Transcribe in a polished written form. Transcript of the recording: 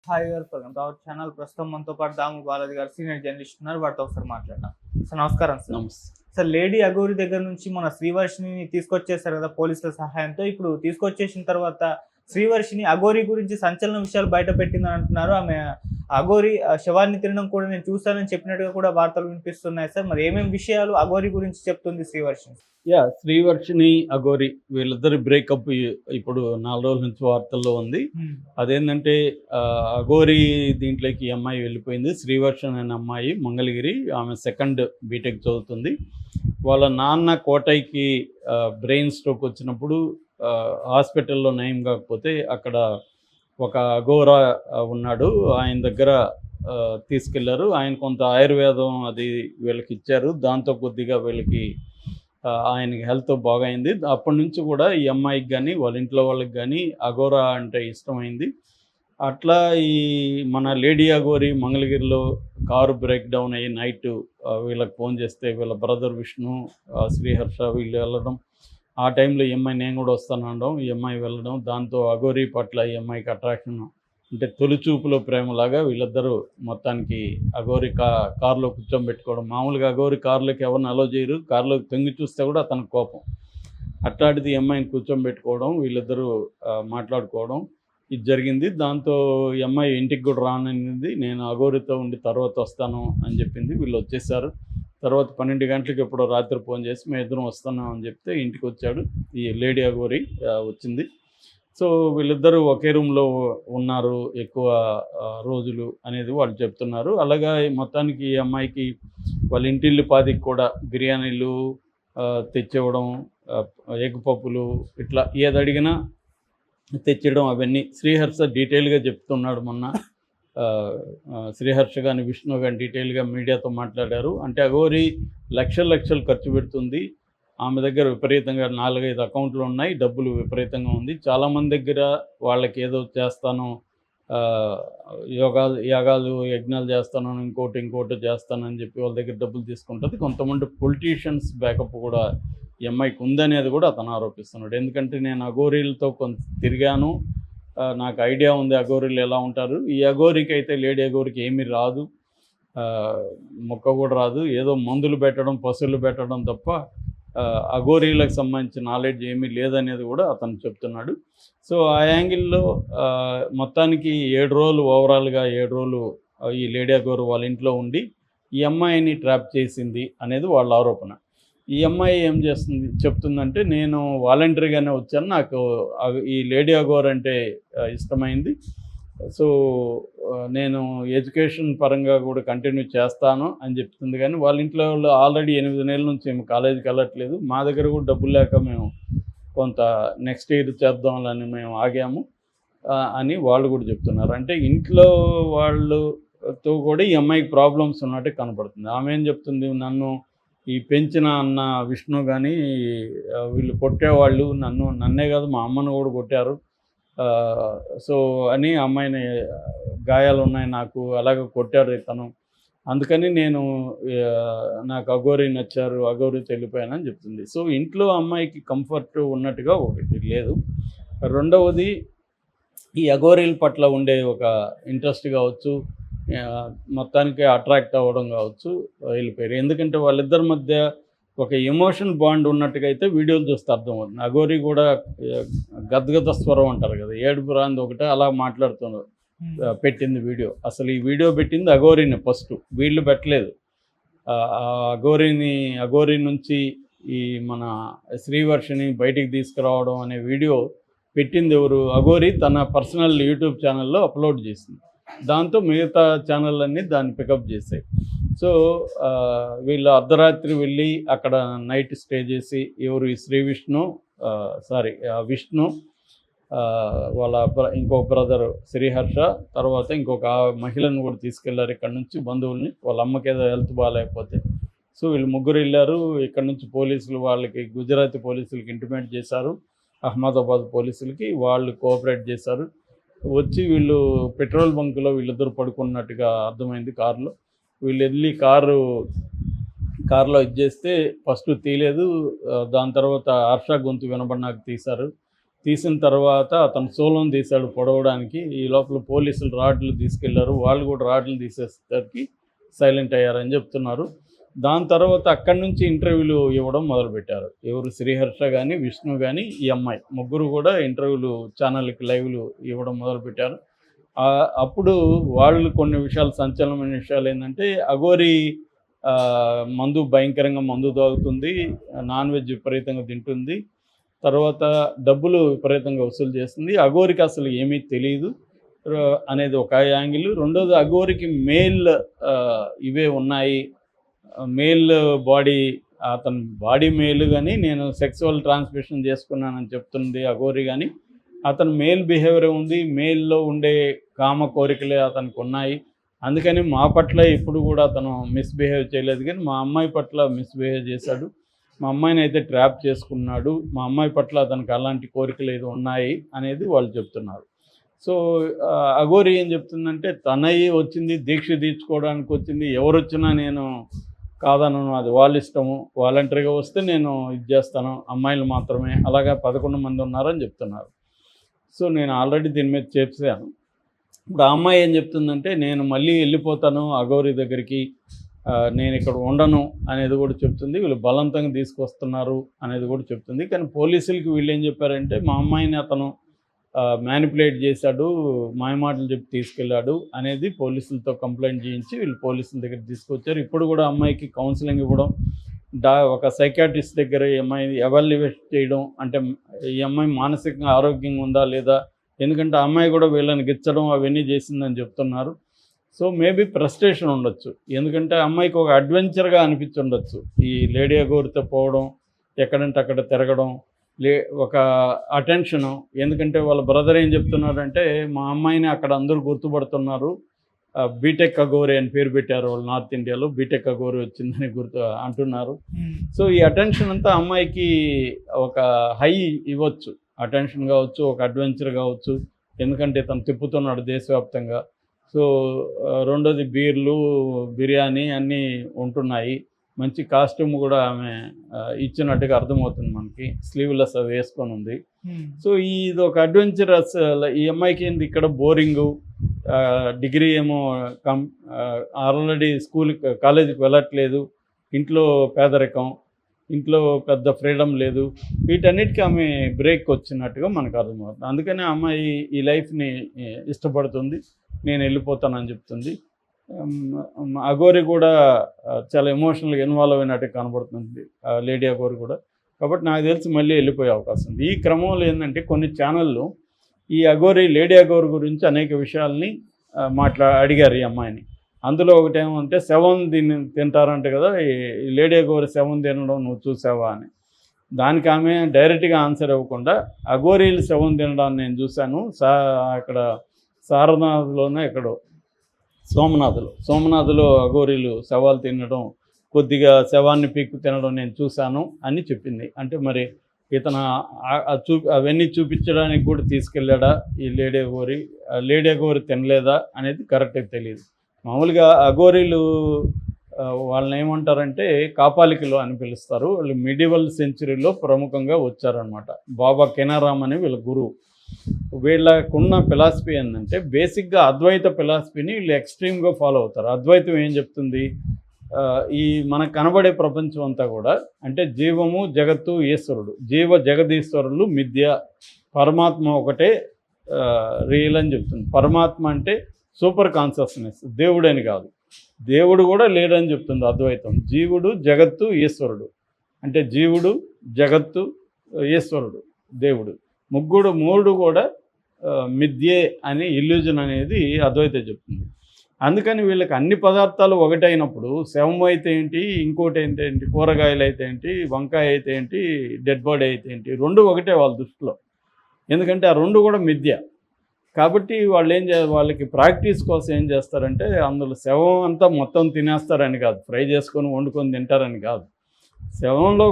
Hi గారు, welcome to our channel. ప్రస్తుతం మనతో పాటు దాము బాలాజీ గారు సీనియర్ జర్నలిస్ట్ ఉన్నారు. వారితో ఒకసారి మాట్లాడదాం. సార్ నమస్కారం. సార్ నమస్తే. సార్ లేడీ అఘోరి దగ్గర నుంచి మన శ్రీవర్షిని తీసుకొచ్చేసారు కదా పోలీసుల సహాయంతో. ఇప్పుడు తీసుకొచ్చేసిన తర్వాత శ్రీవర్షిని అఘోరి గురించి సంచలన విషయాలు బయట పెట్టిందని అంటున్నారు. ఆమె అఘోరి శవాన్ని తినడం కూడా నేను చూశానని చెప్పినట్టుగా కూడా వార్తలు వినిపిస్తున్నాయి. సార్ మరి ఏమేమి విషయాలు అఘోరి గురించి చెప్తుంది శ్రీవర్షిని? శ్రీవర్షిని అఘోరి వీళ్ళిద్దరి బ్రేకప్ ఇప్పుడు 4 రోజుల నుంచి వార్తల్లో ఉంది. అదేంటంటే అఘోరి దీంట్లోకి ఈ అమ్మాయి వెళ్ళిపోయింది. శ్రీవర్షిని అనే అమ్మాయి మంగళగిరి, ఆమె సెకండ్ బీటెక్ చదువుతుంది. వాళ్ళ నాన్న కోటైకి బ్రెయిన్ స్ట్రోక్ వచ్చినప్పుడు హాస్పిటల్లో నయం కాకపోతే అక్కడ ఒక అఘోరా ఉన్నాడు, ఆయన దగ్గర తీసుకెళ్లారు. ఆయన కొంత ఆయుర్వేదం అది వీళ్ళకి ఇచ్చారు. దాంతో కొద్దిగా వీళ్ళకి ఆయనకి హెల్త్ బాగైంది. అప్పటి నుంచి కూడా ఈ అమ్మాయికి కానీ వాళ్ళ ఇంట్లో వాళ్ళకి కానీ అఘోరా అంటే ఇష్టమైంది. అట్లా ఈ మన లేడీ అఘోరి మంగళగిరిలో కారు బ్రేక్ డౌన్ అయ్యి నైట్ వీళ్ళకి ఫోన్ చేస్తే వీళ్ళ బ్రదర్ విష్ణు, శ్రీహర్ష వీళ్ళు వెళ్ళడం, ఆ టైంలో ఈ అమ్మాయి నేను కూడా వస్తాను అనడం, ఈ అమ్మాయి వెళ్ళడం, దాంతో అఘోరి పట్ల ఈ అమ్మాయికి అట్రాక్షన్, అంటే తొలిచూపులో ప్రేమలాగా వీళ్ళిద్దరూ మొత్తానికి అఘోరి కారులో కూర్చోబెట్టుకోవడం. మామూలుగా అఘోరి కారులోకి ఎవరిని అలో చేయరు, కారులోకి తొంగి చూస్తే కూడా అతనికి కోపం. అట్లాంటిది ఈ అమ్మాయిని కూర్చోబెట్టుకోవడం, వీళ్ళిద్దరూ మాట్లాడుకోవడం ఇది జరిగింది. దాంతో ఈ అమ్మాయి ఇంటికి కూడా రాననింది. నేను అఘోరితో ఉండి తర్వాత వస్తాను అని చెప్పింది. వీళ్ళు వచ్చేసారు. తర్వాత 12 గంటలకు ఎప్పుడో రాత్రి ఫోన్ చేసి మేము ఇద్దరం వస్తున్నాం అని చెప్తే ఇంటికి వచ్చాడు. ఈ లేడీ అఘోరి వచ్చింది. సో వీళ్ళిద్దరూ ఒకే రూమ్లో ఉన్నారు ఎక్కువ రోజులు అనేది వాళ్ళు చెప్తున్నారు. అలాగా మొత్తానికి ఈ అమ్మాయికి వాళ్ళ ఇంటిల్లి పాదికి కూడా బిర్యానీలు తెచ్చివ్వడం, ఎగ్ పప్పులు, ఇట్లా ఏది అడిగినా తెచ్చడం, అవన్నీ శ్రీహర్ష డీటెయిల్గా చెప్తున్నాడు. మొన్న శ్రీహర్ష కానీ విష్ణు కానీ డీటెయిల్గా మీడియాతో మాట్లాడారు. అంటే అఘోరి లక్షలు ఖర్చు పెడుతుంది. ఆమె దగ్గర విపరీతంగా 4-5 అకౌంట్లు ఉన్నాయి, డబ్బులు విపరీతంగా ఉంది. చాలామంది దగ్గర వాళ్ళకి ఏదో చేస్తాను, యాగాలు యజ్ఞాలు చేస్తాను, ఇంకోటి చేస్తానని చెప్పి వాళ్ళ దగ్గర డబ్బులు తీసుకుంటుంది. కొంతమంది పొలిటీషియన్స్ బ్యాకప్ కూడా ఈ అమ్మాయికి ఉందనేది కూడా అతను ఆరోపిస్తున్నాడు. ఎందుకంటే నేను అఘోరీలతో కొంత తిరిగాను, నాకు ఐడియా ఉంది అఘోరీలు ఎలా ఉంటారు. ఈ అఘోరికి అయితే లేడీ అఘోరికి ఏమీ రాదు, మొక్క కూడా రాదు. ఏదో మందులు పెట్టడం, పశువులు పెట్టడం తప్ప అఘోరీలకు సంబంధించిన నాలెడ్జ్ ఏమీ లేదనేది కూడా అతను చెప్తున్నాడు. సో ఆ యాంగిల్లో మొత్తానికి 7 రోజులు ఓవరాల్గా 7 రోజులు ఈ లేడీ అఘోరి వాళ్ళ ఇంట్లో ఉండి ఈ అమ్మాయిని ట్రాప్ చేసింది అనేది వాళ్ళ ఆరోపణ. ఈ అమ్మాయి ఏం చెప్తుందంటే నేను వాలంటరీగానే వచ్చాను, నాకు ఈ లేడీ అఘోరి అంటే ఇష్టమైంది. సో నేను ఎడ్యుకేషన్ పరంగా కూడా కంటిన్యూ చేస్తాను అని చెప్తుంది. కానీ వాళ్ళ ఇంట్లో వాళ్ళు ఆల్రెడీ 8 నెలల నుంచి మేము కాలేజీకి వెళ్ళట్లేదు, మా దగ్గర కూడా డబ్బులు లేక మేము కొంత నెక్స్ట్ ఇయర్ చేద్దామని మేము ఆగాము అని వాళ్ళు కూడా చెప్తున్నారు. అంటే ఇంట్లో వాళ్ళతో కూడా ఈ అమ్మాయికి ప్రాబ్లమ్స్ ఉన్నట్టే కనపడుతుంది. ఆమె ఏం చెప్తుంది, నన్ను ఈ పెంచిన అన్న విష్ణు కానీ వీళ్ళు కొట్టేవాళ్ళు, నన్నే కాదు మా అమ్మను కూడా కొట్టారు. సో అని అమ్మాయిని గాయాలు ఉన్నాయి నాకు, అలాగే కొట్టారు ఇతను, అందుకని నాకు అఘోరి నచ్చారు, అఘోరితో వెళ్ళిపోయానని చెప్తుంది. సో ఇంట్లో అమ్మాయికి కంఫర్ట్ ఉన్నట్టుగా ఒకటి లేదు. రెండవది ఈ అఘోరీల పట్ల ఉండే ఒక ఇంట్రెస్ట్ కావచ్చు, మొత్తానికి అట్రాక్ట్ అవ్వడం కావచ్చు, వెళ్ళిపోయారు. ఎందుకంటే వాళ్ళిద్దరి మధ్య ఒక ఎమోషన్ బాండ్ ఉన్నట్టుగా అయితే వీడియోలు చూస్తే అర్థమవుతుంది. అఘోరి కూడా గద్గద స్వరం అంటారు కదా, ఏడుపు రాంది ఒకటే అలా మాట్లాడుతున్నారు, పెట్టింది వీడియో. అసలు ఈ వీడియో పెట్టింది అఘోరిని, ఫస్ట్ వీళ్ళు పెట్టలేదు. అఘోరి నుంచి ఈ మన శ్రీవర్షిని బయటికి తీసుకురావడం అనే వీడియో పెట్టింది ఎవరు? అఘోరి తన పర్సనల్ యూట్యూబ్ ఛానల్లో అప్లోడ్ చేసింది. దాంతో మిగతా ఛానళ్ళన్నీ దాన్ని పికప్ చేశాయి. సో వీళ్ళు అర్ధరాత్రి వెళ్ళి అక్కడ నైట్ స్టే చేసి ఎవరు ఈ విష్ణు వాళ్ళ ఇంకొక బ్రదర్ శ్రీహర్ష, తర్వాత ఇంకొక మహిళను కూడా తీసుకెళ్లారు ఇక్కడ నుంచి, బంధువుల్ని. వాళ్ళ అమ్మకి ఏదో హెల్త్ బాగాలేకపోతే సో వీళ్ళు ముగ్గురు వెళ్ళారు. ఇక్కడ నుంచి పోలీసులు వాళ్ళకి, గుజరాతీ పోలీసులకి ఇంటిమేట్ చేశారు, అహ్మదాబాద్ పోలీసులకి. వాళ్ళు కోఆపరేట్ చేశారు. వచ్చి వీళ్ళు పెట్రోల్ బంకులో వీళ్ళిద్దరు పడుకున్నట్టుగా అర్థమైంది కారులో. వీళ్ళు వెళ్ళి కారులో ఇది చేస్తే ఫస్ట్ తీయలేదు, దాని తర్వాత హర్ష గొంతు వినబడినాక తీశారు. తీసిన తర్వాత అతను సోలం తీశాడు పొడవడానికి. ఈ లోపల పోలీసులు రాడ్లు తీసుకెళ్లారు. వాళ్ళు కూడా రాడ్లు తీసేసరికి సైలెంట్ అయ్యారని చెప్తున్నారు. దాని తర్వాత అక్కడి నుంచి ఇంటర్వ్యూలు ఇవ్వడం మొదలుపెట్టారు. ఎవరు శ్రీహర్ష కానీ, విష్ణు కానీ, ఈ అమ్మాయి ముగ్గురు కూడా ఇంటర్వ్యూలు ఛానల్కి లైవ్లు ఇవ్వడం మొదలుపెట్టారు. అప్పుడు వాళ్ళు కొన్ని విషయాలు, సంచలనమైన విషయాలు ఏంటంటే, అఘోరి మందు భయంకరంగా మందు తాగుతుంది, నాన్ వెజ్ విపరీతంగా తింటుంది, తర్వాత డబ్బులు విపరీతంగా వసూలు చేస్తుంది, అఘోరికి అసలు ఏమీ తెలియదు అనేది ఒక యాంగిల్. రెండోది, అఘోరికి మేల్ ఇవే ఉన్నాయి, మేల్ బాడీ, అతని బాడీ మేల్ కానీ నేను సెక్సువల్ ట్రాన్స్మిషన్ చేసుకున్నానని చెప్తుంది అఘోరి. కానీ అతను మేల్ బిహేవియర్ ఉంది, మేల్లో ఉండే కామ కోరికలే అతనికి ఉన్నాయి. అందుకని మా పట్ల ఇప్పుడు కూడా అతను మిస్బిహేవ్ చేయలేదు, కానీ మా అమ్మాయి పట్ల మిస్బిహేవ్ చేశాడు. మా అమ్మాయిని అయితే ట్రాప్ చేసుకున్నాడు. మా అమ్మాయి పట్ల అతనికి అలాంటి కోరికలు ఏదో ఉన్నాయి అనేది వాళ్ళు చెప్తున్నారు. సో అఘోరి ఏం చెప్తుందంటే, తనయ్యి వచ్చింది, దీక్ష తీర్చుకోవడానికి వచ్చింది, ఎవరు వచ్చినా నేను కాదనను, అది వాళ్ళ ఇష్టము, వాలంటరీగా వస్తే నేను ఇది చేస్తాను, అమ్మాయిలు మాత్రమే, అలాగా 11 మంది ఉన్నారని చెప్తున్నారు. సో నేను ఆల్రెడీ దీని మీద చేసాను. ఇప్పుడు ఆ అమ్మాయి ఏం చెప్తుందంటే, నేను మళ్ళీ వెళ్ళిపోతాను అఘోరి దగ్గరికి, నేను ఇక్కడ ఉండను అనేది కూడా చెప్తుంది. వీళ్ళు బలవంతంగా తీసుకొస్తున్నారు అనేది కూడా చెప్తుంది. కానీ పోలీసులకి వీళ్ళు ఏం చెప్పారంటే, మా అమ్మాయిని అతను మ్యానిపులేట్ చేశాడు, మాయమాటలు చెప్పి తీసుకెళ్ళాడు అనేది పోలీసులతో కంప్లైంట్ చేయించి వీళ్ళు పోలీసుల దగ్గర తీసుకొచ్చారు. ఇప్పుడు కూడా అమ్మాయికి కౌన్సిలింగ్ ఇవ్వడం, ఒక సైకాట్రిస్ట్ దగ్గర ఈ అమ్మాయిని ఎవాల్యుయేట్ చేయడం, అంటే ఈ అమ్మాయి మానసికంగా ఆరోగ్యంగా ఉందా లేదా, ఎందుకంటే ఆ అమ్మాయి కూడా వీళ్ళని గిచ్చడం అవన్నీ చేసిందని చెప్తున్నారు. సో మేబీ ఫ్రస్ట్రేషన్ ఉండొచ్చు, ఎందుకంటే అమ్మాయికి ఒక అడ్వెంచర్గా అనిపించి ఉండొచ్చు ఈ లేడీ అఘోరితో పోవడం, ఎక్కడంటే అక్కడ తిరగడం, ఒక అటెన్షను. ఎందుకంటే వాళ్ళ బ్రదర్ ఏం చెప్తున్నారంటే, మా అమ్మాయిని అక్కడ అందరూ గుర్తుపడుతున్నారు, బీటెక్ అఘోరి అని పేరు పెట్టారు వాళ్ళు నార్త్ ఇండియాలో, బీటెక్ అఘోరి వచ్చిందని అంటున్నారు. సో ఈ అటెన్షన్ అంతా అమ్మాయికి ఒక హై ఇవ్వచ్చు, అటెన్షన్ కావచ్చు, ఒక అడ్వెంచర్ కావచ్చు, ఎందుకంటే తను తిప్పుతున్నాడు దేశవ్యాప్తంగా. సో రెండోది బీర్లు, బిర్యానీ అన్నీ ఉంటున్నాయి, మంచి కాస్ట్యూమ్ కూడా ఆమె ఇచ్చినట్టుగా అర్థమవుతుంది మనకి, స్లీవ్లెస్ అవి వేసుకొని ఉంది. సో ఇది ఒక అడ్వెంచరస్. ఈ అమ్మాయికి ఏంది ఇక్కడ బోరింగు, డిగ్రీ ఏమో ఆల్రెడీ కాలేజీకి వెళ్ళట్లేదు, ఇంట్లో పేదరికం, ఇంట్లో పెద్ద ఫ్రీడమ్ లేదు, వీటన్నిటికీ ఆమె బ్రేక్ వచ్చినట్టుగా మనకు అర్థమవుతుంది. అందుకని ఆ అమ్మాయి ఈ లైఫ్ని ఇష్టపడుతుంది, నేను వెళ్ళిపోతానని చెప్తుంది. అఘోరి కూడా చాలా ఎమోషనల్గా ఇన్వాల్వ్ అయినట్టు కనబడుతుంది లేడీ అఘోరి కూడా. కాబట్టి నాకు తెలిసి మళ్ళీ వెళ్ళిపోయే అవకాశం ఉంది. ఈ క్రమంలో ఏంటంటే కొన్ని ఛానళ్ళు ఈ లేడీ అఘోరి గురించి అనేక విషయాల్ని అడిగారు ఈ అమ్మాయిని. అందులో ఒకటేమంటే, శవం తింటారంట కదా, ఈ లేడీ అఘోరి శవం తినడం నువ్వు చూసావా అని. దానికి ఆమె డైరెక్ట్గా ఆన్సర్ ఇవ్వకుండా, అఘోరీలు శవం తినడాన్ని నేను చూశాను, అక్కడ సారనాథ్లోనే ఎక్కడో సోమనాథ్లో అఘోరీలు శవాలు తినడం, కొద్దిగా శవాన్ని పీక్కు తినడం నేను చూశాను అని చెప్పింది. అంటే మరి ఇతను అవన్నీ చూపించడానికి కూడా తీసుకెళ్ళాడా ఈ లేడీ అఘోరి తినలేదా అనేది కరెక్ట్గా తెలియదు. మామూలుగా అఘోరీలు వాళ్ళని ఏమంటారంటే కాపాలికలు అని పిలుస్తారు. వాళ్ళు మిడివల్ సెంచురీలో ప్రముఖంగా వచ్చారనమాట. బాబా కెనారామ్ అని వీళ్ళ గురువు. వీళ్ళకున్న ఫిలాసఫీ ఏంటంటే, బేసిక్గా అద్వైత ఫిలాసఫీని వీళ్ళు ఎక్స్ట్రీమ్గా ఫాలో అవుతారు. అద్వైతం ఏం చెప్తుంది, ఈ మనకు కనబడే ప్రపంచం అంతా కూడా అంటే జీవము, జగత్తు, ఈశ్వరుడు, జగదీశ్వరులు మిథ్య, పరమాత్మ ఒకటే రియల్ అని చెప్తుంది. పరమాత్మ అంటే సూపర్ కాన్షియస్నెస్, దేవుడని కాదు, దేవుడు కూడా లేడని చెప్తుంది అద్వైతం. జీవుడు, జగత్తు, ఈశ్వరుడు, అంటే జీవుడు, జగత్తు, ఈశ్వరుడు, దేవుడు, మూడు కూడా మిథ్యే అని ఇల్యూజన్ అనేది అద్వైతం చెప్తుంది. అందుకని వీళ్ళకి అన్ని పదార్థాలు ఒకటైనప్పుడు శవం అయితే ఏంటి, ఇంకోటి అయితే ఏంటి, కూరగాయలు అయితే ఏంటి, వంకాయ అయితే ఏంటి, డెడ్ బాడీ అయితే ఏంటి, రెండు ఒకటే వాళ్ళ దృష్టిలో. ఎందుకంటే ఆ రెండు కూడా మిథ్య. కాబట్టి వాళ్ళు వాళ్ళకి ప్రాక్టీస్ కోసం ఏం చేస్తారంటే, అందులో శవం అంతా మొత్తం తినేస్తారని కాదు, ఫ్రై చేసుకొని వండుకొని తింటారని కాదు, శవంలో